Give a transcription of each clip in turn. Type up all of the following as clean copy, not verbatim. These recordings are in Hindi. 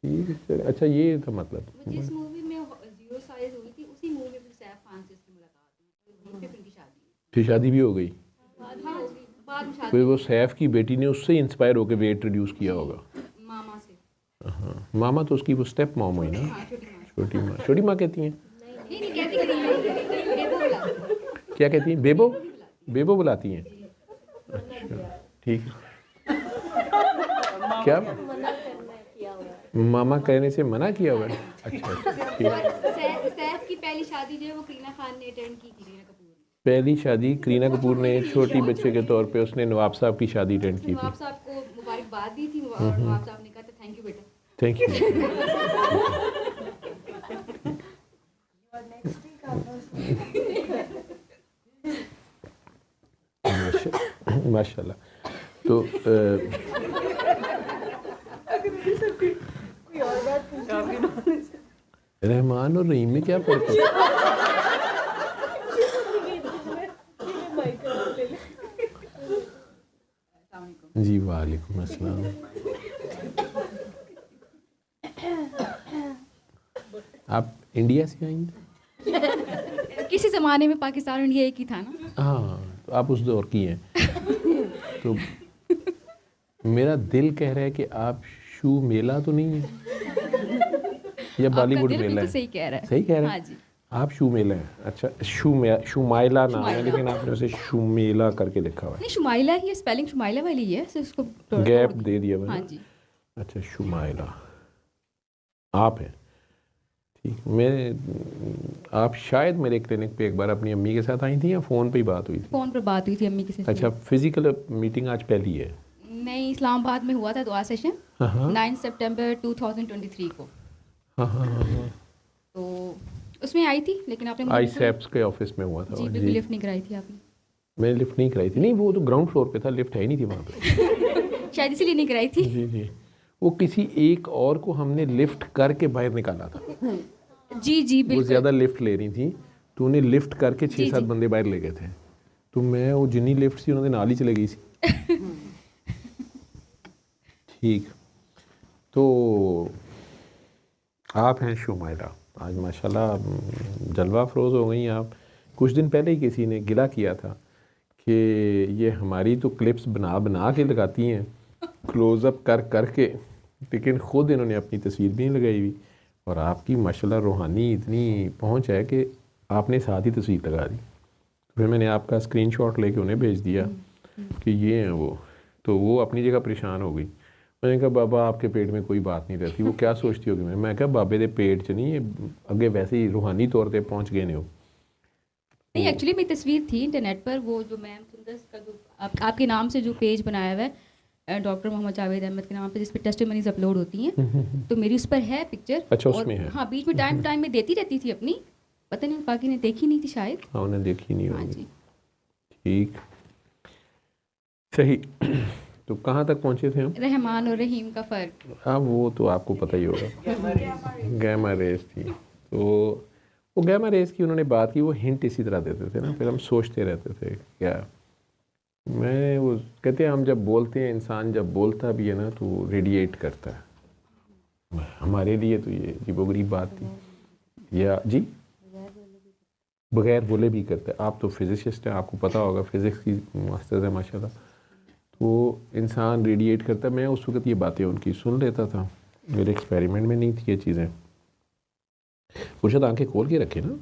ठीक है, अच्छा ये था मतलब। जिस मूवी में जीरो साइज हुई थी उसी मूवी में फिर सैफ खान से उसकी मुलाकात हुई, वहीं पे फिर उनकी शादी हुई। फिर शादी भी हो गई। हाँ जी, बाद में फिर शादी वो सैफ की बेटी ने उससे इंस्पायर होकर वेट रिड्यूस किया होगा। मामा से। हाँ, मामा तो उसकी वो स्टेप मॉम हुई ना। हाँ, छोटी माँ। छोटी माँ कहती हैं। नहीं नहीं कहती नहीं, बेबो बुलाती हैं। क्या कहती हैं? बेबो। बेबो बुलाती हैं। अच्छा ठीक है। क्या मामा कहने से मना किया हुआ है? अच्छा ठीक है। सैफ की पहली शादी जो है वो करीना खान ने अटेंड की थी, करीना कपूर ने। पहली शादी करीना कपूर ने छोटी बच्चे के तौर पे उसने नवाब साहब की शादी अटेंड की थी। नवाब साहब को मुबारकबाद दी थी और नवाब साहब ने कहा था थैंक यू बेटा। Thank you. माशाल्लाह। तो रहमान और रहीम में क्या फर्क है? जी वालेकुम अस्सलाम। आप इंडिया से आई हैं? किसी ज़माने में पाकिस्तान इंडिया एक ही था ना। हाँ, तो आप उस दौर की हैं। तो मेरा दिल कह रहा है कि आप शू मेला तो नहीं है, या बॉलीवुड मेला है? सही कह रहा है। सही कह रहा है। हाँ जी। आप शू मेला है। अच्छा, शुमाइला नाम है, लेकिन आपने उसे शुमेला करके लिखा हुआ है। नहीं, शुमाइला ही है, स्पेलिंग शुमाइला वाली ही है, सिर्फ उसको गैप दे दिया मैंने। हाँ जी। अच्छा, शुमाइला आप हैं। ठीक। आप शायद मेरे क्लिनिक पे एक बार अपनी अम्मी के साथ आई थी या फ़ोन पे ही बात हुई थी? फ़ोन पर बात हुई थी अम्मी के साथ। अच्छा, फिजिकल मीटिंग आज पहली है? नहीं, इस्लामाबाद में हुआ था दुआ सेशन। हाँ 9 सितंबर 2023 को। हाँ हाँ हाँ। तो उसमें आई थी, लेकिन आपने आई सैप्स के ऑफिस में हुआ था। जी बिल्कुल लिफ्ट नहीं कराई थी आपने। मैंने लिफ्ट नहीं कराई थी। नहीं, वो तो ग्राउंड फ्लोर पे था, लिफ्ट है ही नहीं थी वहाँ पे। शायद इसीलिए नहीं कराई थी। जी जी, वो किसी एक और को हमने लिफ्ट करके बाहर निकाला था। जी जी बिल्कुल। वो ज़्यादा लिफ्ट ले रही थी, तो उन्हें लिफ्ट करके 6-7 जी। बंदे बाहर ले गए थे। तो मैं वो जिन्नी लिफ्ट थी उन्होंने नाल ही चले गई सी। ठीक। तो आप हैं शुमाइला, आज माशाल्लाह जलवा अफरोज़ हो गई आप। कुछ दिन पहले ही किसी ने गिला किया था कि ये हमारी तो क्लिप्स बना बना के लगाती हैं, क्लोज़अप कर कर के, लेकिन ख़ुद इन्होंने अपनी तस्वीर भी नहीं लगाई हुई। और आपकी माशाल्लाह रूहानी इतनी पहुंच है कि आपने साथ ही तस्वीर लगा दी। फिर मैंने आपका स्क्रीनशॉट लेके उन्हें भेज दिया कि ये हैं वो, तो वो अपनी जगह परेशान हो गई। मैंने कहा बाबा आपके पेट में कोई बात नहीं रहती, वो क्या सोचती होगी? मैं कहा बाबे दे पेट च नहीं, अगे वैसे ही रूहानी तौर पर पहुँच गए ने हो। नहीं, एक्चुअली मेरी तस्वीर थी इंटरनेट पर, वो जो मैम सुंदर का जो आपके नाम से जो पेज बनाया हुआ है डॉक्टर मोहम्मद जावेद अहमद के नाम पे, जिस पर टेस्टिमनीज अपलोड होती हैं, तो मेरी उस पर है पिक्चर। अच्छा, उसमें है? हाँ, बीच में टाइम टू टाइम में देती रहती थी अपनी, पता नहीं बाकी ने देखी नहीं थी शायद। हाँ, उन्हें देखी नहीं हाँ होगी। जी। ठीक, सही। तो कहाँ तक पहुँचे थे हम? रहमान और रहीम का फ़र्क। हाँ, वो तो आपको पता ही होगा। गैमा रेस थी, तो वो गैमा रेस की उन्होंने बात की, वो हिंट इसी तरह देते थे ना, फिर हम सोचते रहते थे क्या। मैं वो कहते हैं हम जब बोलते हैं, इंसान जब बोलता भी है ना तो रेडिएट करता है। हमारे लिए तो ये अजीबोगरीब बात थी। या जी, बगैर बोले भी करते हैं। आप तो फिजिसिस्ट हैं, आपको पता होगा, फिज़िक्स की मास्टर्स है माशाल्लाह। तो इंसान रेडिएट करता है। मैं उस वक्त ये बातें उनकी सुन लेता था, मेरे एक्सपेरिमेंट में नहीं थी ये चीज़ें। कुछ आंखें खोल के रखें ना,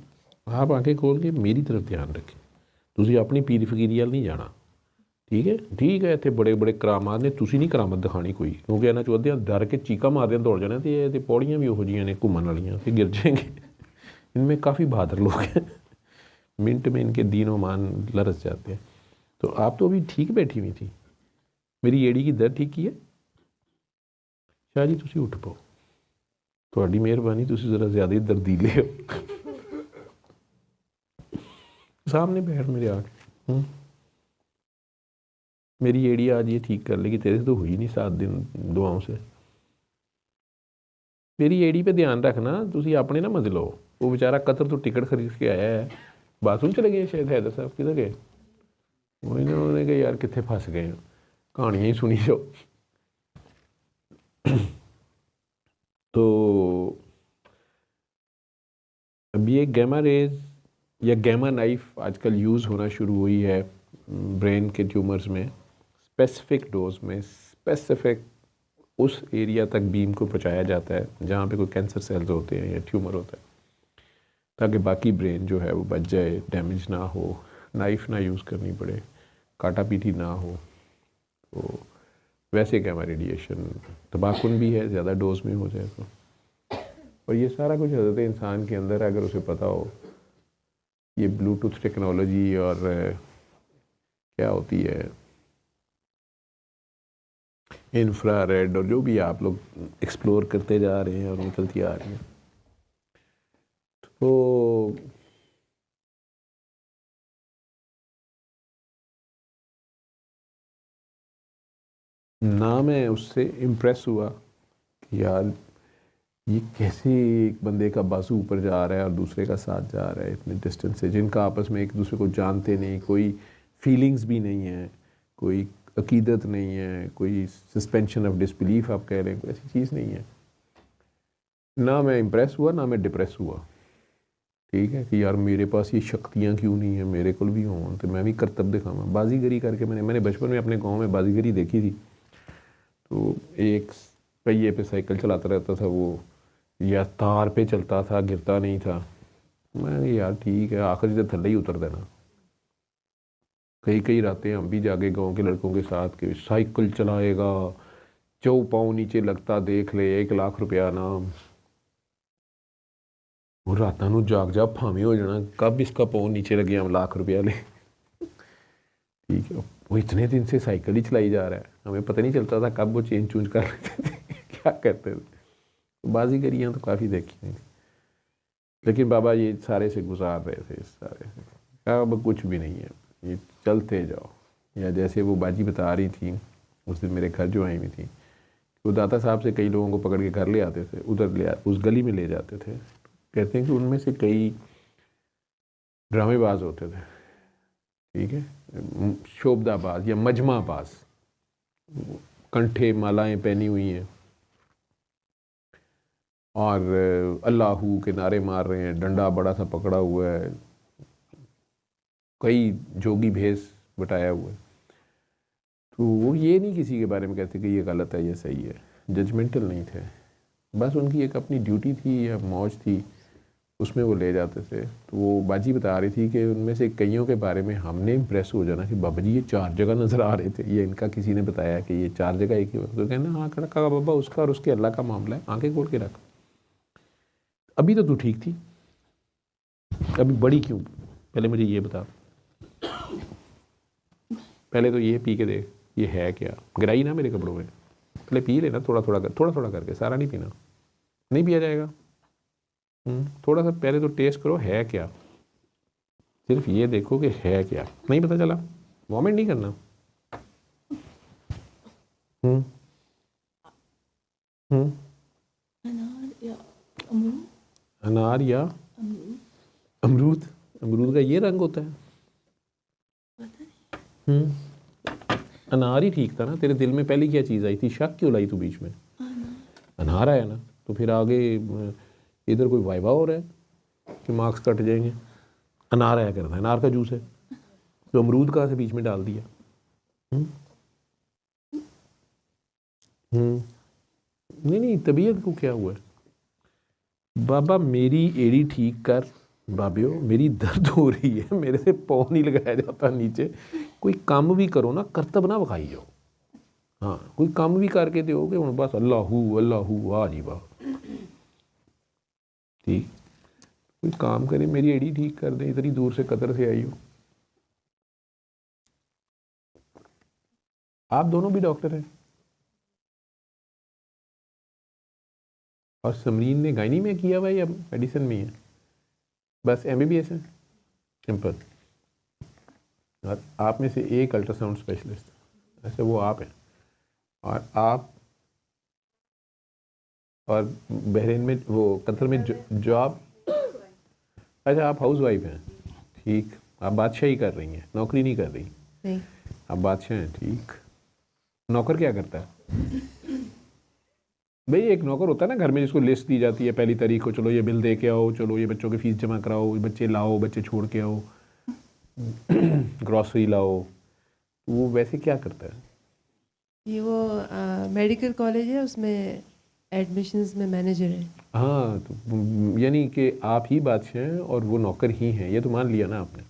आप आंखें खोल के मेरी तरफ ध्यान रखें। तुझे अपनी पीर फकीरी वाल नहीं जाना, ठीक है? ठीक है, इतने बड़े बड़े करामात ने, तुसी नहीं करामत दिखानी कोई, क्योंकि इन्होंने चौधे डर के चीका मारदे दौड़ जाना, तो पौड़ियाँ भी उहो जिहियां ने घूमन वालियां, फिर गिर जाएंगे। इनमें काफ़ी बहादुर लोग हैं, मिनट में इनके दीनों मान लरस जाते हैं। तो आप तो अभी ठीक बैठी हुई थी, मेरी एड़ी की दर्द ठीक की है? शाह जी तुसी उठ पाओ, थोड़ी मेहरबानी, तुसी ज़रा ज़्यादा ही दर्दीले हो। सामने बैठ मेरे आके, मेरी एड़ी आज ये ठीक कर लेगी, तेरे से तो हुई नहीं 7 दिन दुआओं से। मेरी एड़ी पे ध्यान रखना, तुसी अपने ना मत लो। वो बेचारा कतर तो टिकट खरीद के आया है, बाथरूम चले गए शायद हैदर साहब, किधर गए? वही ना, उन्होंने कहा यार कितने फंस गए हैं, कहानियाँ ही सुनी जाओ। तो अब ये गैमा रेज या गैमा नाइफ आजकल यूज़ होना शुरू हुई है ब्रेन के ट्यूमर्स में, स्पेसिफिक डोज में, स्पेसिफिक उस एरिया तक बीम को पहुंचाया जाता है जहाँ पे कोई कैंसर सेल्स होते हैं या ट्यूमर होता है, ताकि बाकी ब्रेन जो है वो बच जाए, डैमेज ना हो, नाइफ ना यूज़ करनी पड़े, काटा पीटी ना हो। तो वैसे गैमा रेडिएशन तबाहकुन भी है, ज़्यादा डोज में हो जाए तो। और ये सारा कुछ हज़रत इंसान के अंदर है, अगर उसे पता हो। ये ब्लूटूथ टेक्नोलॉजी और क्या होती है इंफ्रारेड और जो भी आप लोग एक्सप्लोर करते जा रहे हैं और निकलती आ रही हैं, तो ना मैं उससे इम्प्रेस हुआ कि यार ये कैसे एक बंदे का बाजू ऊपर जा रहा है और दूसरे का साथ जा रहा है इतने डिस्टेंस से, जिनका आपस में एक दूसरे को जानते नहीं, कोई फीलिंग्स भी नहीं है, कोई अकीदत नहीं है, कोई सस्पेंशन ऑफ डिसबिलीफ आप कह रहे हैं, कोई ऐसी चीज़ नहीं है। ना मैं इम्प्रेस हुआ ना मैं डिप्रेस हुआ, ठीक है, कि यार मेरे पास ये शक्तियाँ क्यों नहीं है, मेरे को भी हों तो मैं भी करतब दिखाऊँ। बाजीगरी करके मैंने बचपन में अपने गाँव में बाजीगरी देखी थी। तो एक पहिए पे साइकिल चलाता रहता था वो, या तार पे चलता था, गिरता नहीं था। मैं यार ठीक है, आखिर से थल्ले ही उतर देना। कई कई रातें हम भी जागे गांव के लड़कों के साथ कि साइकिल चलाएगा, 4 पाँव नीचे लगता देख ले, 1 लाख रुपया नाम। वो रातां नूं जाग जा भावें हो जाना कब इसका पाँव नीचे लगे, हम लाख रुपया ले। ठीक है, वो इतने दिन से साइकिल ही चलाई जा रहा है, हमें पता नहीं चलता था कब वो चेंज चूंज कर लेते थे क्या करते थे। बाजीगरियाँ तो काफ़ी देखी नहीं थी, लेकिन बाबा ये सारे से गुजार रहे थे, इस सारे से अब कुछ भी नहीं है, ये चलते जाओ। या जैसे वो बाजी बता रही थी उस दिन मेरे घर जो आई हुई थी, वो दाता साहब से कई लोगों को पकड़ के घर ले आते थे, उधर उस गली में ले जाते थे। कहते हैं कि उनमें से कई ड्रामेबाज होते थे, ठीक है, शोभदाबाज या मजमाबाज, कंठे मालाएं पहनी हुई हैं और अल्लाहू के नारे मार रहे हैं, डंडा बड़ा सा पकड़ा हुआ है, कई जोगी भेष बटाया हुआ है। तो वो ये नहीं किसी के बारे में कहते कि ये गलत है ये सही है, जजमेंटल नहीं थे, बस उनकी एक अपनी ड्यूटी थी या मौज थी, उसमें वो ले जाते थे। तो वो बाजी बता रही थी कि उनमें से कईयों के बारे में हमने इम्प्रेस हो जाना कि बाबा जी ये 4 जगह नज़र आ रहे थे, ये इनका किसी ने बताया कि ये 4 जगह एक ही वक्त। तो कहना हाँ कहा बाबा उसका और उसके अल्लाह का मामला है, आंखें खोल के रख। अभी तो तू ठीक थी, अभी बड़ी क्यों? पहले मुझे ये बता, पहले तो ये पी के देख ये है क्या, गिराई ना मेरे कपड़ों में, पहले पी लेना थोड़ा थोड़ा करके, सारा नहीं पीना, नहीं पिया जाएगा। थोड़ा सा पहले तो टेस्ट करो है क्या, सिर्फ ये देखो कि है क्या, नहीं पता चला वॉमिट नहीं करना। अनार या अमरूद, अमरूद का ये रंग होता है। अनार ही ठीक था ना, तेरे दिल में पहले क्या चीज़ आई थी, शक क्यों लाई तू बीच में? अनार आया ना, तो फिर आगे इधर कोई वाइवा हो रहा है कि मार्क्स कट जाएंगे। अनार आया करता है, अनार का जूस है, तो अमरूद कहाँ से बीच में डाल दिया? नहीं तबीयत को क्या हुआ है? बाबा मेरी एड़ी ठीक कर, बाबियो मेरी दर्द हो रही है, मेरे से पाँव नहीं लगाया जाता नीचे, कोई काम भी करो ना, करतब ना बखाई जाओ। हाँ कोई काम भी करके दोगे हूँ बस अल्लाहू अल्लाहू वाह जी वाह, ठीक, कोई काम करे, मेरी एड़ी ठीक कर दे, इतनी दूर से कतर से आई हूँ। आप दोनों भी डॉक्टर हैं, और समरीन ने गायनी में किया हुआ या मेडिसिन में है? बस MBBS है, सिंपल। और आप में से एक अल्ट्रासाउंड स्पेशलिस्ट, ऐसे वो आप हैं, और आप और बहरीन में वो कतर में जॉब, अच्छा आप हाउस वाइफ हैं, ठीक, आप बादशाही कर रही हैं, नौकरी नहीं कर रही, आप बादशाह हैं, ठीक। नौकर क्या करता है? भाई एक नौकर होता है ना घर में, जिसको लिस्ट दी जाती है पहली तारीख को, चलो ये बिल दे के आओ, चलो ये बच्चों की फ़ीस जमा कराओ, बच्चे लाओ, बच्चे छोड़ के आओ, ग्रॉसरी लाओ, तो वो वैसे क्या करता है? ये वो मेडिकल कॉलेज है, उसमें एडमिशन्स में मैनेजर है। हाँ, तो यानी कि आप ही बादशाह हैं और वो नौकर ही हैं, ये तो मान लिया ना आपने।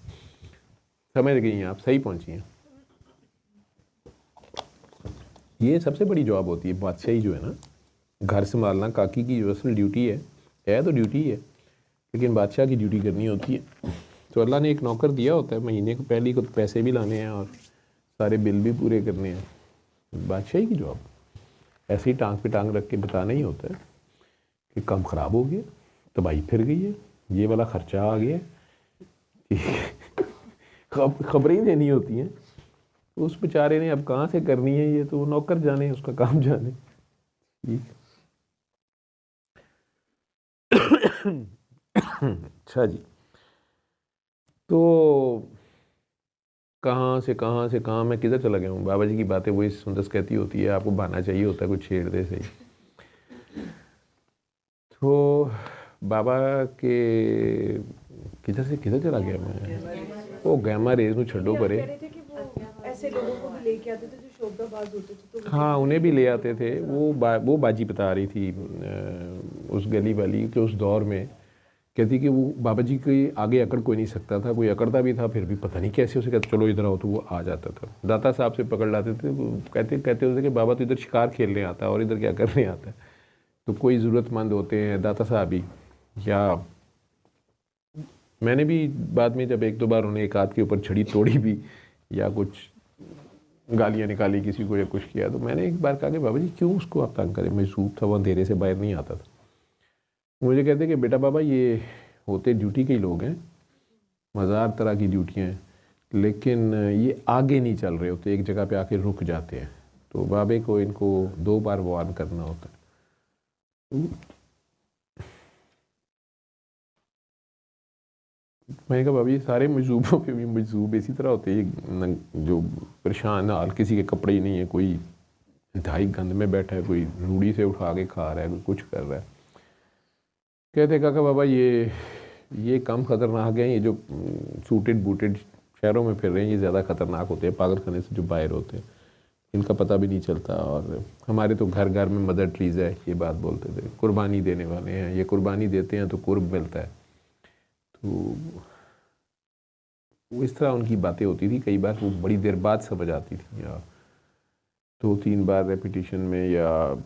समझ गई हैं आप, सही पहुंची हैं। ये सबसे बड़ी जॉब होती है बादशाही जो है ना, घर संभालना काकी की जो असल ड्यूटी है तो ड्यूटी है, लेकिन बादशाह की ड्यूटी करनी होती है। तो अल्लाह ने एक नौकर दिया होता है, महीने को पहली को पैसे भी लाने हैं और सारे बिल भी पूरे करने हैं। बादशाही की जॉब ऐसे ही टांग पे टांग रख के बताना ही होता है कि काम ख़राब हो गया, तबाही फिर गई है, ये वाला ख़र्चा आ गया, खबरें ही देनी होती हैं। तो उस बेचारे ने अब कहाँ से करनी है ये, तो वो नौकर जाने, उसका काम जाने। ठीक। अच्छा जी, तो कहाँ से कहाँ मैं किधर चला गया हूँ? बाबा जी की बातें वही सुंदस कहती होती है, आपको बहाना चाहिए होता है कुछ छेड़ दे सही। तो बाबा के किधर से किधर चला गया मैं? वो गैमा रेज में छड्डो परे, ऐसे लोगों को भी लेके आते थे जो शोभाबाज होते थे, तो हाँ उन्हें भी ले आते थे। वो बाजी बता रही थी उस गली वाली के उस दौर में, कहती कि वो बाबा जी के आगे अकड़ कोई नहीं सकता था, कोई अकड़ता भी था फिर भी पता नहीं कैसे उसे कहते चलो इधर आओ, तो वो आ जाता था। दाता साहब से पकड़ लाते थे, वो कहते होते कि बाबा तो इधर शिकार खेलने आता है और इधर क्या करने आता है। तो कोई ज़रूरतमंद होते हैं दाता साहब ही, या मैंने भी बाद में जब एक दो बार उन्हें एक हाथ के ऊपर छड़ी तोड़ी भी या कुछ गालियाँ निकाली किसी को या कुछ किया, तो मैंने एक बार कहा कि बाबा जी क्यों उसको आप तंग करें, मजबूत था, वो अंधेरे से बाहर नहीं आता था। मुझे कहते कि बेटा बाबा ये होते ड्यूटी के ही लोग हैं, मज़ार तरह की ड्यूटियाँ हैं, लेकिन ये आगे नहीं चल रहे होते, एक जगह पे आके रुक जाते हैं, तो बाबे को इनको 2 बार वार्न करना होता है। मैंने कहा बाबा ये सारे मजूबों पे भी मजूब इसी तरह होते हैं, जो परेशान हाल, किसी के कपड़े ही नहीं है, कोई इंतहाई गंद में बैठा है, कोई रूढ़ी से उठा के खा रहा है, कोई कुछ कर रहा है। कहते काका बाबा ये कम ख़तरनाक है, ये जो सूटेड बूटेड शहरों में फिर रहे हैं ये ज़्यादा ख़तरनाक होते हैं पागल खाने से जो बाहर होते हैं, इनका पता भी नहीं चलता। और हमारे तो घर घर में मदर ट्रीज़ है, ये बात बोलते थे, कुर्बानी देने वाले हैं, ये कुर्बानी देते हैं तो कुर्ब मिलता है। तो वो इस तरह उनकी बातें होती थी, कई बार वो बड़ी देर बाद समझ आती थी, या 2-3 बार रेपिटेशन में या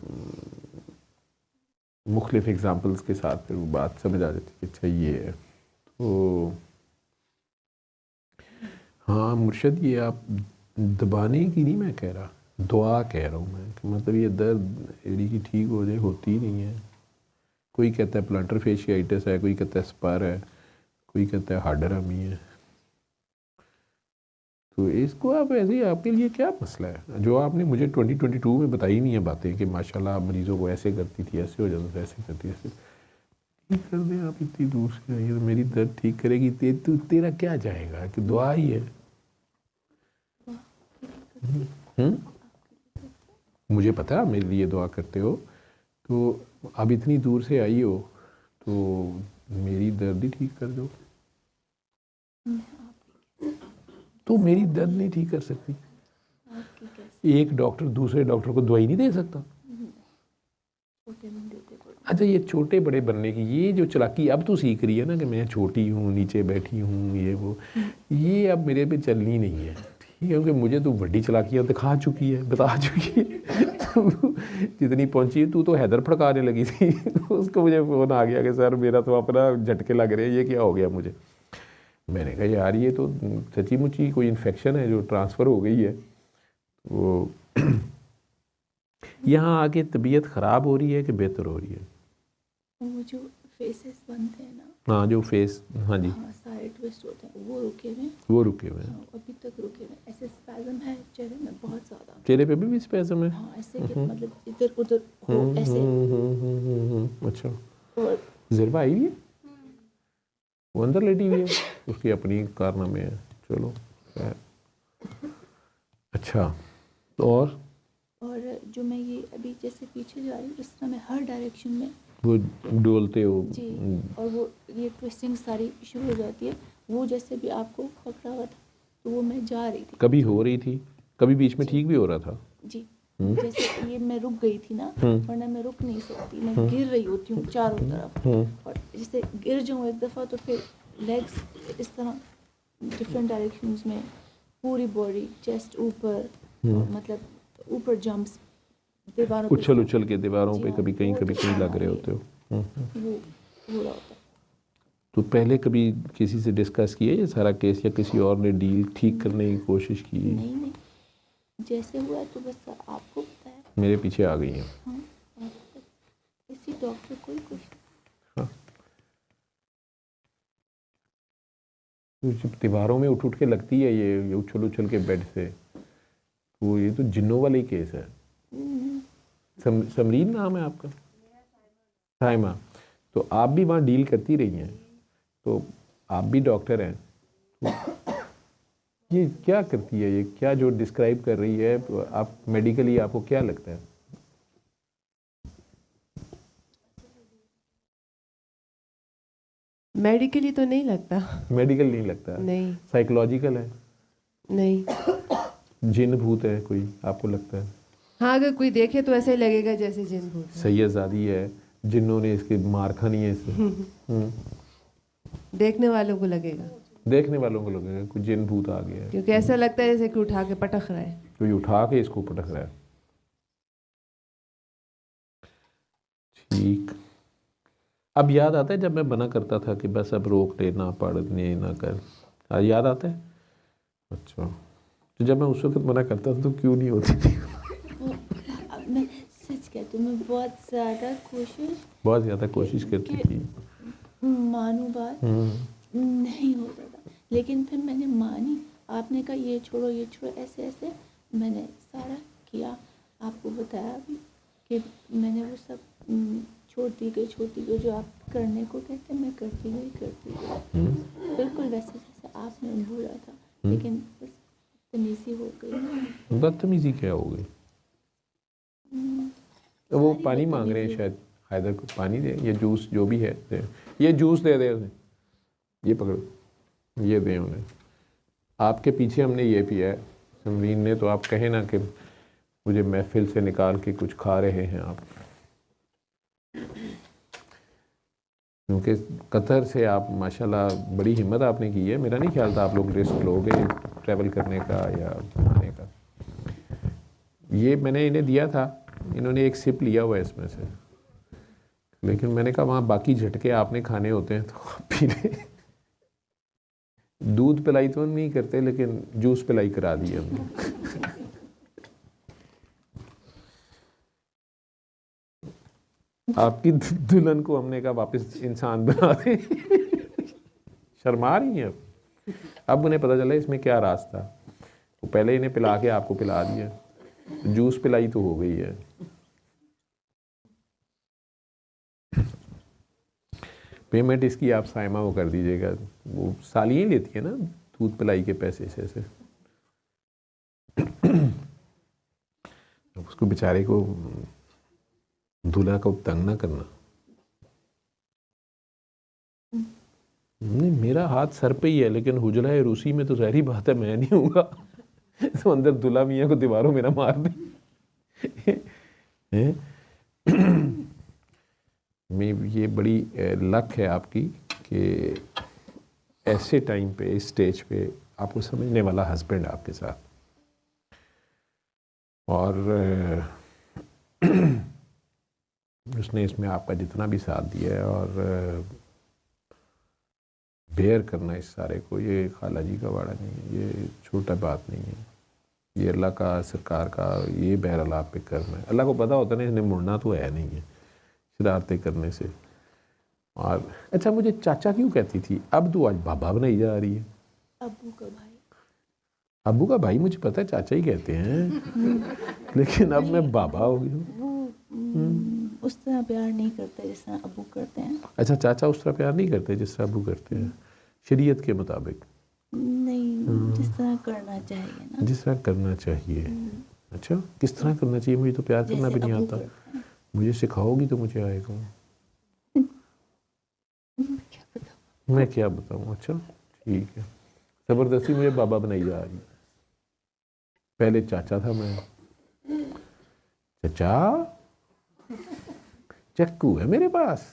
मुख्तलिफ एग्ज़ाम्पल्स के साथ फिर वो बात समझ आ जाती कि अच्छा ये है। तो हाँ मुर्शद, ये आप दबाने की नहीं मैं कह रहा, दुआ कह रहा हूँ मैं, कि मतलब ये दर्द एड़ी की ठीक हो जाए, होती ही नहीं है। कोई कहता है प्लांटर फेशियाइटिस है, कोई कहता है स्पर है, कोई कहता है हार्डरमी है। तो इसको आप ऐसे ही, आपके लिए क्या मसला है जो आपने मुझे 2022 में बताई नहीं है बातें कि माशाल्लाह आप मरीज़ों को ऐसे करती थी, ऐसे हो जाता था, ऐसे करती, ऐसे ठीक कर दें। आप इतनी दूर से आई हो, मेरी दर्द ठीक करेगी, तेरा क्या जाएगा, कि दुआ ही है। मुझे पता मेरे लिए दुआ करते हो, तो अब इतनी दूर से आई हो तो मेरी दर्द ही ठीक कर दो। तो मेरी दर्द नहीं ठीक कर सकती? एक डॉक्टर दूसरे डॉक्टर को दवाई नहीं दे सकता? अच्छा, ये छोटे बड़े बनने की ये जो चालाकी अब तो सीख रही है ना, कि मैं छोटी हूँ, नीचे बैठी हूँ, ये वो, ये अब मेरे पे चलनी नहीं है, ठीक है? क्योंकि मुझे तो बड़ी चालाकियाँ दिखा चुकी है, बता चुकी है। जितनी पहुँची है, तू तो हैदर फड़काने लगी थी। उसको मुझे फ़ोन आ गया कि सर मेरा तो अपना झटके लग रहे हैं, ये क्या हो गया मुझे। मैंने कहा यार ये तो सच्ची मुच्ची कोई इन्फेक्शन है जो ट्रांसफ़र हो गई है। वो यहाँ आके तबीयत ख़राब हो रही है कि बेहतर हो रही है? वो जो फेसेस बनते हैं ना, हाँ जो फेस, हाँ जी, हाँ साइड ट्विस्ट होते हैं, वो रुके हुए हैं। वो रुके हुए हैं। हाँ, अभी तक रुके हुए हैं। ऐसे स्पैज़म है चेहरे में बहुत ज़्यादा। चेहरे पे भी स्पैज़म है? हाँ ऐसे कि मतलब इधर उधर हो ऐसे। अच्छा, और ज़रबा आई हुई है, वो अंदर लेटी हुई है, उसकी अपनी कारनामे है। चलो खैर। अच्छा, तो और और जो मैं ये अभी जैसे पीछे जा रही हूँ इस तरह मैं हर डायरेक्शन में वो डोलते हो। जी, और वो ये ट्विस्टिंग सारी शुरू हो जाती है। वो जैसे भी आपको पकड़ा हुआ था तो वो मैं जा रही थी, कभी हो रही थी, कभी बीच में ठीक भी हो रहा था। जी। जैसे ये मैं रुक गई थी ना, वरना मैं रुक नहीं सकती, मैं गिर रही होती हूँ चारों तरफ, और जैसे गिर जाऊँ एक दफ़ा तो फिर लेग्स इस तरह डिफरेंट डायरेक्शंस में, पूरी बॉडी, चेस्ट ऊपर, मतलब ऊपर जंप्स, दीवारों पे उछल के दीवारों जी पे हाँ, कभी कहीं बहुत कभी कहीं लग रहे आगे होते हो। वो हो रहा होता है। तो पहले कभी किसी से डिस्कस किया ये सारा केस, या किसी और ने डील ठीक करने की कोशिश की? नहीं, जैसे हुआ तो बस आपको पता है। मेरे पीछे आ गई हैं। हाँ, आपको किसी डॉक्टर को ही कुछ हाँ। तो जब दीवारों में उठ के लगती है ये उछल के बेड से, तो ये तो जिन्नों वाला ही केस है। समरीन नाम है आपका? साइमा। तो आप भी वहाँ डील करती रही हैं, तो आप भी डॉक्टर हैं, तो ये क्या करती है, ये क्या जो डिस्क्राइब कर रही है आप मेडिकली, आपको क्या लगता है? मेडिकली तो नहीं लगता। मेडिकल नहीं लगता? नहीं। साइकोलॉजिकल है? नहीं। जिन भूत है कोई, आपको लगता है? हाँ, अगर कोई देखे तो ऐसे ही लगेगा जैसे जिन भूत है। सैयदजादी है, जिन्हों ने इसके मार खानी है इसे। देखने वालों को लगेगा, देखने वालों को लगेगा कोई जिन भूत आ गया है, क्योंकि ऐसा लगता है जैसे कि उठा के पटक रहा है। कोई उठा के इसको पटक रहा है। ठीक। अब याद आता है जब मैं मना करता था कि बस अब रोक ले, ना पढ़ने ना कर, आज याद आता है? अच्छा, तो जब मैं उस वक्त मना करता था तो क्यों नहीं होती थी? मैं सच कहती हूँ, मैं बहुत ज़्यादा कोशिश करती थी, मानू बात, नहीं होता था, लेकिन फिर मैंने मानी। आपने कहा ये छोड़ो ऐसे ऐसे मैंने सारा किया, आपको बताया भी कि मैंने वो सब छोड़ती गई, जो आप करने को कहते मैं करती गई, बिल्कुल वैसे जैसे आपने बोला था, लेकिन बस तमीज़ी हो गई। बदतमीजी क्या हो गई? तो वो पानी मांग रहे हैं शायद, हैदर को पानी दे, ये जूस जो भी है दे, ये जूस दे दे उन्हें, ये पकड़ो, ये दें उन्हें। आपके पीछे हमने ये पिया है समरीन ने, तो आप कहें ना कि मुझे महफिल से निकाल के कुछ खा रहे हैं आप, क्योंकि कतर से आप माशाल्लाह बड़ी हिम्मत आपने की है। मेरा नहीं ख्याल था आप लोग रिस्क लोगे ट्रैवल करने का या आने का। ये मैंने इन्हें दिया था, इन्होंने एक सिप लिया हुआ है इसमें से, लेकिन मैंने कहा वहाँ बाकी झटके आपने खाने होते हैं तो आप पी ले। दूध पिलाई तो नहीं करते, लेकिन जूस पिलाई करा दी हमने। आपकी दुल्हन को हमने कहा वापस इंसान बना दे। शर्मा रही हैं अब उन्हें पता चला इसमें क्या राज था। तो पहले इन्हें पिला के आपको पिला दिया, जूस पिलाई तो हो गई है। पेमेंट इसकी आप साइमा को कर दीजिएगा, वो सालियाँ ही लेती है ना दूध पिलाई के पैसे से। उसको बेचारे को दूल्हा को तंग ना करना। नहीं, मेरा हाथ सर पे ही है, लेकिन हुजला है रूसी में तो ज़ाहिर बात है मैं नहीं हूँगा। तो अंदर दूल्हा मियाँ को दीवारों में ना मार दे। मैं ये बड़ी लक है आपकी कि ऐसे टाइम पे, इस स्टेज पे आपको समझने वाला हस्बैंड आपके साथ, और उसने इसमें आपका जितना भी साथ दिया है और बेयर करना इस सारे को, ये खाला जी का वाड़ा नहीं है, ये छोटा बात नहीं है, ये अल्लाह का, सरकार का ये बहरहाल आप पे करना है। अल्लाह को पता होता है इसने मुड़ना तो है नहीं है शरारतें करने से। और अच्छा, मुझे चाचा क्यों कहती थी, अब तो आज बाबा बनाई जा रही है। अब्बू का भाई, अब्बू का भाई मुझे पता है चाचा ही कहते हैं, लेकिन अब मैं बाबा हो गया हूँ। वो उस तरह प्यार नहीं करते जिस तरह अब्बू करते हैं। अच्छा, चाचा उस तरह प्यार नहीं करते जिस तरह अब्बू करते हैं शरीयत के मुताबिक? नहीं, जिस तरह करना चाहिए ना, जिस तरह करना चाहिए। अच्छा, किस तरह करना चाहिए? मुझे तो प्यार करना भी जैसे नहीं अबू आता। करते हैं। मुझे सिखाओगी तो मुझे आएगा। क्या बताऊँ? मैं क्या बताऊँ? अच्छा ठीक है, ज़बरदस्ती मुझे बाबा बनाई जा रही है। पहले चाचा था मैं, चाचा चक्कू है मेरे पास।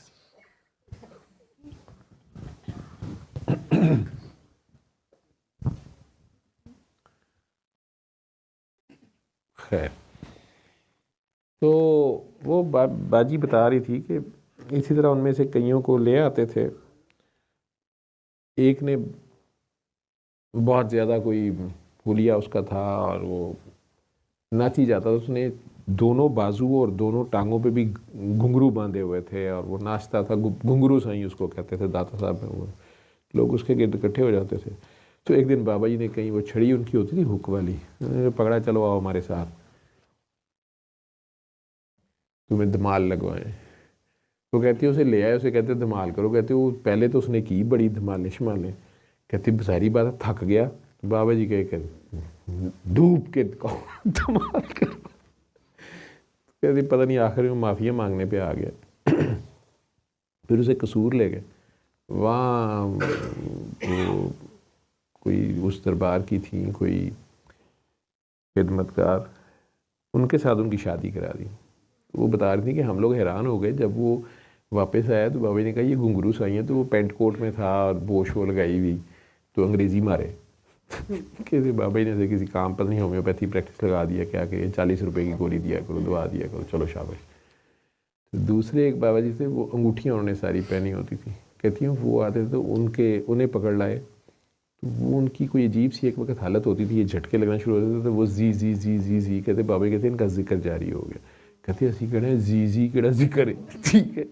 खैर, तो वो बाजी बता रही थी कि इसी तरह उनमें से कईयों को ले आते थे। एक ने बहुत ज़्यादा कोई हुलिया उसका था और वो नाच ही जाता था। उसने दोनों बाजू और दोनों टांगों पे भी घुंघरू बांधे हुए थे और वो नाचता था। घुंघरू साईं उसको कहते थे, दाता साहब में वो लोग उसके गिर्द इकट्ठे हो जाते थे। तो एक दिन बाबा जी ने कहीं, वो छड़ी उनकी होती थी हुक वाली, पकड़ा, चलो आओ हमारे साथ, तुम्हें धमाल लगवाएं। वो कहती है उसे ले आए, उसे कहते धमाल करो। कहते वो पहले तो उसने की बड़ी धमालें शमालें, कहती सारी बात थक गया। तो बाबा जी कहे डूब के धमाल करो। कहती पता नहीं आखिर में माफिया मांगने पे आ गया। फिर उसे कसूर ले गए। वहाँ वो कोई उस दरबार की थी कोई खिदमतकार, उनके साथ उनकी शादी करा दी। वो बता रही थी कि हम लोग हैरान हो गए जब वो वापस आया तो बाबा जी ने कहा ये घुंघरू साई है। तो वो पेंट कोट में था और बोश वो लगाई हुई, तो अंग्रेजी मारे। किसी बाबा जी ने किसी काम पर नहीं होम्योपैथी प्रैक्टिस लगा दिया क्या कि 40 रुपए की गोली दिया करो, दवा दिया करो, चलो शाबाश। तो दूसरे एक बाबा जी थे, वो अंगूठियाँ उन्होंने सारी पहनी होती थी। कहती हूँ वो आते थे तो उन्हें पकड़ लाए तो वो उनकी कोई अजीब सी एक वक्त हालत होती थी, ये झटके लगना शुरू होते थे। तो वो जी जी जी जी जी कहते, बाबा कहते इनका जिक्र जारी हो गया। कहते असी कहने जी जी केड़ा जिक्र है, ठीक है।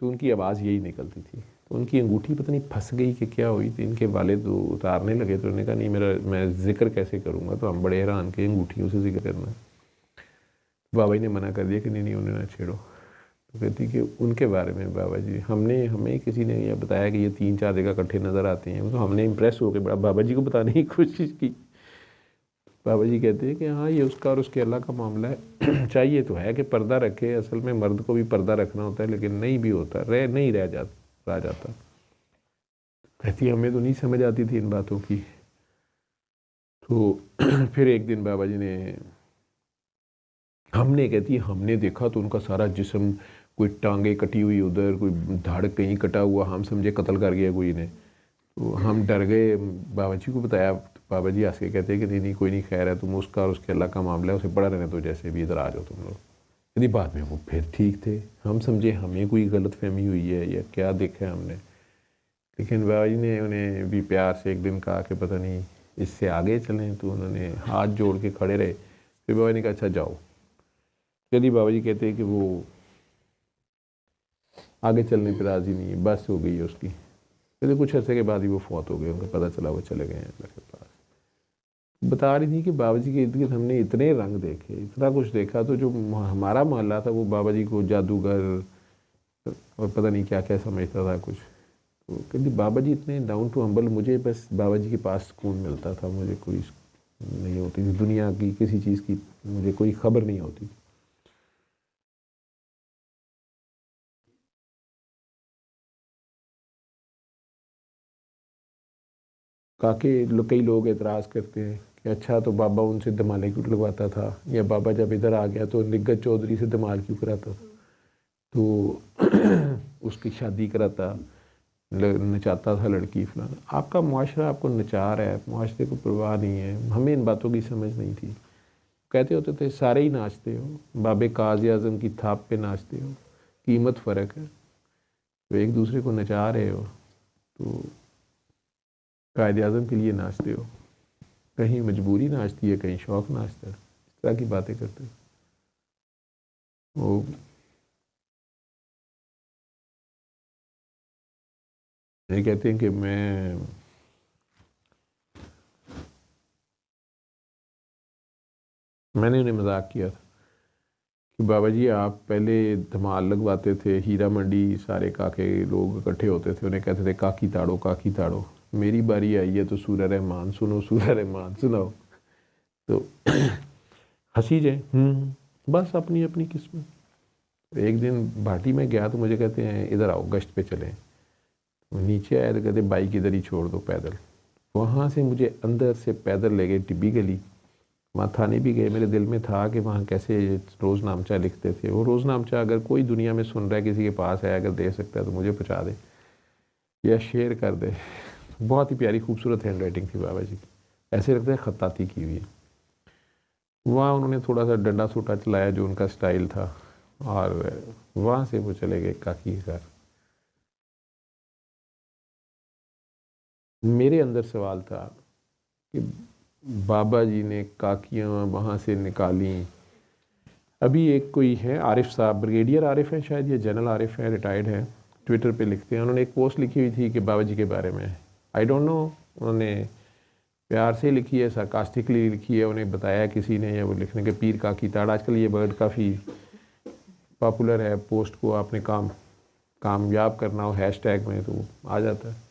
तो उनकी आवाज़ यही निकलती थी। तो उनकी अंगूठी पता नहीं फंस गई कि क्या हुई थी। इनके वाले तो उतारने लगे तो उन्होंने कहा नहीं मैं जिक्र कैसे करूँगा। तो हम बड़े हैरान के अंगूठियों से जिक्र करना है। बाबा जी ने मना कर दिया कि नहीं उन्हें ना छेड़ो। तो कहती कि उनके बारे में बाबा जी हमें किसी ने यह बताया कि ये 3-4 जगह इकट्ठे नज़र आते हैं। तो हमने इम्प्रेस होकर बड़ा बाबा जी को बताने की कोशिश की। बाबा जी कहते हैं कि हाँ ये उसका और उसके अल्लाह का मामला है। चाहिए तो है कि पर्दा रखे, असल में मर्द को भी पर्दा रखना होता है, लेकिन नहीं भी होता, नहीं रह जाता। कहती हमें तो नहीं समझ आती थी इन बातों की। तो फिर एक दिन बाबा जी ने हमने देखा तो उनका सारा जिस्म, कोई टांगे कटी हुई उधर, कोई धड़ कहीं कटा हुआ, हम समझे कत्ल कर गया कोई ने। तो हम डर गए, बाबा जी को बताया। तो बाबा जी हंस के कहते हैं कि नहीं कोई नहीं, खैर है, तुम उसका और उसके अल्लाह का मामला है, उसे पड़ा रहने तो जैसे भी, इधर आ जाओ तुम लोग। यदि बाद में वो फिर ठीक थे, हम समझे हमें कोई गलत फहमी हुई है या क्या देखा है हमने। लेकिन बाबा जी ने उन्हें भी प्यार से एक दिन कहा कि पता नहीं इससे आगे चलें। तो उन्होंने हाथ जोड़ के खड़े रहे। फिर बाबा ने कहा अच्छा जाओ। यदि बाबा जी कहते हैं कि वो आगे चलने पर राज़ी नहीं है, बस हो गई है उसकी। फिर कुछ अर्से के बाद ही वो फौत हो गए, उनको पता चला वो चले गए हैं अल्लाह के पास। बता रही थी कि बाबा जी के इर्द गिर्द हमने इतने रंग देखे, इतना कुछ देखा। तो जो हमारा मोहल्ला था वो बाबा जी को जादूगर और पता नहीं क्या क्या समझता था कुछ। तो कहती बाबा जी इतने डाउन टू हम्बल, मुझे बस बाबा जी के पास सुकून मिलता था। मुझे कोई नहीं होती थी दुनिया की किसी चीज़ की, मुझे कोई खबर नहीं होती। कई लोग एतराज़ करते हैं कि अच्छा तो बाबा उनसे धमाले क्यों लगवाता था, या बाबा जब इधर आ गया तो निग्गत चौधरी से धमाल क्यों कराता था, तो उसकी शादी कराता, नचाता था लड़की फलाना। आपका मुआशरा आपको नचा रहा है, मुआशरे को परवाह नहीं है। हमें इन बातों की समझ नहीं थी। कहते होते थे सारे ही नाचते हो, बाबे काज़ी आज़म की थाप पे नाचते हो, कीमत फ़र्क है। तो एक दूसरे को नचा रहे हो तो कायदे आज़म के लिए नाचते हो, कहीं मजबूरी नाचती है, कहीं शौक़ नाचता है। इस तरह की बातें करते वो ये कहते हैं कि मैंने उन्हें मजाक किया था कि बाबा जी आप पहले धमाल लगवाते थे, हीरा मंडी सारे काके लोग इकट्ठे होते थे, उन्हें कहते थे काकी ताड़ो काकी ताड़ो। मेरी बारी आई है तो सूरह रहमान सुनो, सूरह रहमान सुनाओ। तो हंसी जाए। बस अपनी अपनी किस्मत। एक दिन भाटी में गया तो मुझे कहते हैं इधर आओ गश्त पे चलें। नीचे आए तो कहते बाइक इधर ही छोड़ दो पैदल। वहाँ से मुझे अंदर से पैदल ले गए टिब्बी गली। वहाँ थाने भी गए। मेरे दिल में था कि वहाँ कैसे रोज़नामचा लिखते थे। वो रोज़नामचा अगर कोई दुनिया में सुन रहा है, किसी के पास है, अगर दे सकता है तो मुझे पहुँचा दे या शेयर कर दे। बहुत ही प्यारी खूबसूरत हैंड राइटिंग थी बाबा जी की, ऐसे लगता है खत्ताती की हुई है। वहाँ उन्होंने थोड़ा सा डंडा सूटा चलाया जो उनका स्टाइल था, और वहाँ से वो चले गए काकी के घर। मेरे अंदर सवाल था कि बाबा जी ने काकियाँ वहाँ से निकाली। अभी एक कोई है आरिफ साहब, ब्रिगेडियर आरिफ है शायद, ये जनरल आरिफ है, रिटायर्ड है, ट्विटर पे लिखते हैं। उन्होंने एक पोस्ट लिखी हुई थी कि बाबा जी के बारे में, आई डोंट नो उन्होंने प्यार से लिखी है, सार्कास्टिकली लिखी है, उन्हें बताया किसी ने, या वो लिखने के पीर काकी ताड़। आजकल ये वर्ड काफ़ी पॉपुलर है, पोस्ट को आपने कामयाब करना हो हैशटैग में तो आ जाता है।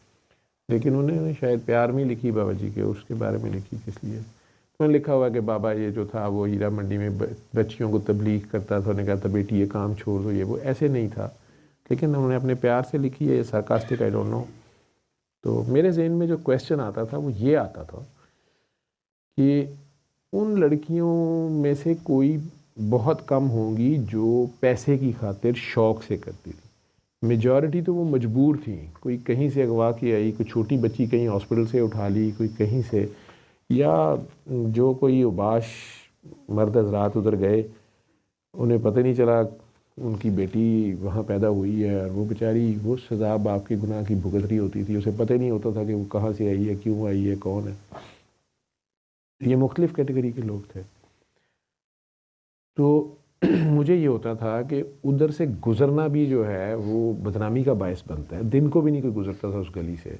लेकिन उन्होंने शायद प्यार में लिखी बाबा जी के, उसके बारे में लिखी थी, इसलिए उन्होंने लिखा हुआ कि बाबा ये जो था वो हीरा मंडी में बच्चियों को तबलीग करता था। उन्होंने कहा था बेटी ये काम छोड़ दो, ये वो ऐसे नहीं था, लेकिन उन्होंने अपने प्यार से लिखी है, सार्कास्टिक आई डोंट नो। तो मेरे जहन में जो क्वेश्चन आता था वो ये आता था कि उन लड़कियों में से कोई बहुत कम होंगी जो पैसे की खातिर शौक़ से करती थी। मेजॉरिटी तो वो मजबूर थी, कोई कहीं से अगवा के आई, कोई छोटी बच्ची कहीं हॉस्पिटल से उठा ली, कोई कहीं से, या जो कोई उबाश मर्द हजरात उधर गए, उन्हें पता नहीं चला उनकी बेटी वहाँ पैदा हुई है, और वो बेचारी वो सज़ा बाप के गुनाह की भुगत रही होती थी, उसे पता ही नहीं होता था कि वो कहाँ से आई है, क्यों आई है, कौन है। ये मुख्तलिफ़ कैटेगरी के लोग थे। तो मुझे ये होता था कि उधर से गुज़रना भी जो है वो बदनामी का बायस बनता है। दिन को भी नहीं कोई गुज़रता था उस गली से,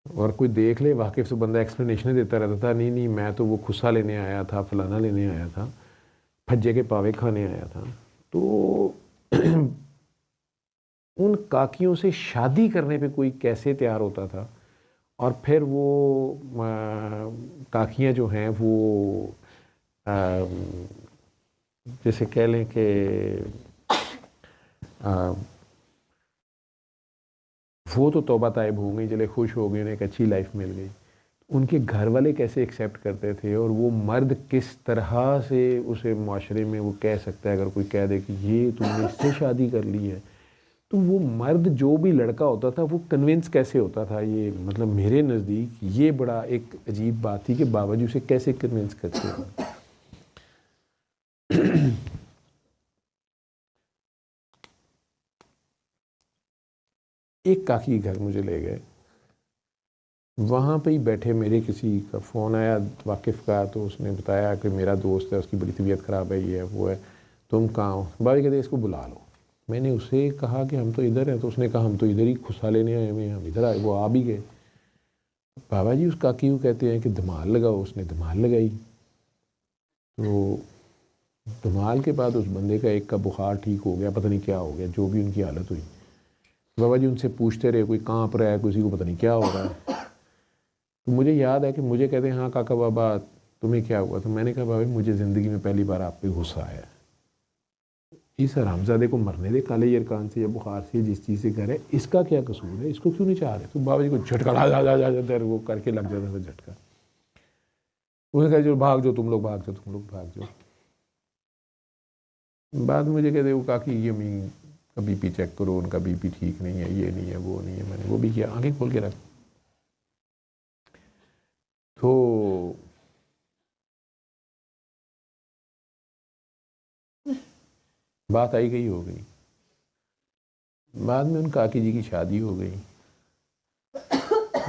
और कोई देख ले वाकिफ़ से बंदा एक्सप्लेनेशन देता रहता था, नहीं नहीं मैं तो वो खुस्सा लेने आया था, फलाना लेने आया था, फज्जे के पावे खाने आया था। तो उन काकियों से शादी करने पे कोई कैसे तैयार होता था, और फिर वो काकियाँ जो हैं वो जैसे कह लें कि वो तो तौबा ताइब हो गई, चले खुश हो गई, उन्हें एक अच्छी लाइफ मिल गई। उनके घर वाले कैसे एक्सेप्ट करते थे, और वो मर्द किस तरह से उसे माशरे में वो कह सकता है, अगर कोई कह दे कि ये तुमने इससे शादी कर ली है, तो वो मर्द जो भी लड़का होता था वो कन्विंस कैसे होता था। ये मतलब मेरे नज़दीक ये बड़ा एक अजीब बात थी कि बाबा जी उसे कैसे कन्विंस करते हैं। एक काकी घर मुझे ले गए, वहाँ पे ही बैठे मेरे किसी का फ़ोन आया वाकिफ़ का, तो उसने बताया कि मेरा दोस्त है, उसकी बड़ी तबीयत ख़राब है, ये है वो है, तुम कहाँ हो। बाबा कहते इसको बुला लो। मैंने उससे कहा कि हम तो इधर हैं, तो उसने कहा हम तो इधर ही खुस्सा लेने आए हुए हैं, हम इधर आए। वो आ भी गए। बाबा जी उस काकी को कहते हैं कि धमाल लगाओ। उसने धमाल लगाई, तो धमाल के बाद उस बंदे का एक का बुखार ठीक हो गया, पता नहीं क्या हो गया, जो भी उनकी हालत हुई। बाबा जी उनसे पूछते रहे, कोई काँप रहा है, किसी को पता नहीं क्या हो रहा है। तो मुझे याद है कि मुझे कहते हैं हाँ काका बाबा तुम्हें क्या हुआ। तो मैंने कहा बाबा मुझे ज़िंदगी में पहली बार आप पे गुस्सा आया। इस हरामजादे को मरने दे काले यरकान से या बुखार से, जिस चीज़ से कर है, इसका क्या कसूर है, इसको क्यों नहीं चाह रहे। तो बाबा जी को झटका ला वो करके लग जाता था झटका। उन्हें कहा जो भाग जाओ तुम लोग, भाग जाओ तुम लोग, भाग जाओ। बाद मुझे कहते वो काकी ये मैं का बीपी चेक करो, उनका बीपी ठीक नहीं है, ये नहीं है, वो नहीं है। मैंने वो भी किया, आंखें खोल के रख। तो बात आई गई हो गई। बाद में उन काकी जी की शादी हो गई।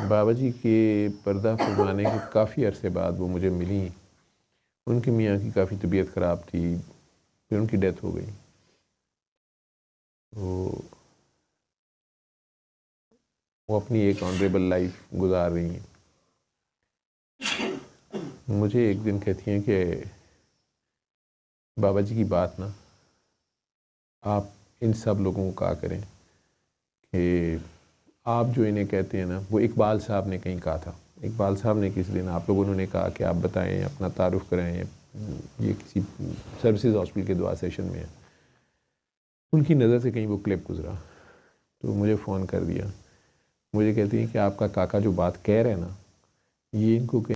बाबा जी के पर्दा फरमाने के काफ़ी अरसे बाद वो मुझे मिली। उनकी मियाँ की काफ़ी तबीयत ख़राब थी, फिर उनकी डेथ हो गई। तो वो अपनी एक ऑनरेबल लाइफ गुजार रही हैं। मुझे एक दिन कहती हैं कि बाबा जी की बात ना आप इन सब लोगों को कहा करें कि आप जो इन्हें कहते हैं ना, वो इकबाल साहब ने कहीं कहा था। इकबाल साहब ने किसी दिन आप लोगों ने कहा कि आप बताएं, अपना तारुफ कराएं, ये किसी सर्विसेज हॉस्पिटल के दुआ सेशन में है, उनकी नज़र से कहीं वो क्लिप गुजरा तो मुझे फ़ोन कर दिया। मुझे कहती हैं कि आपका काका जो बात कह रहे हैं ना, ये इनको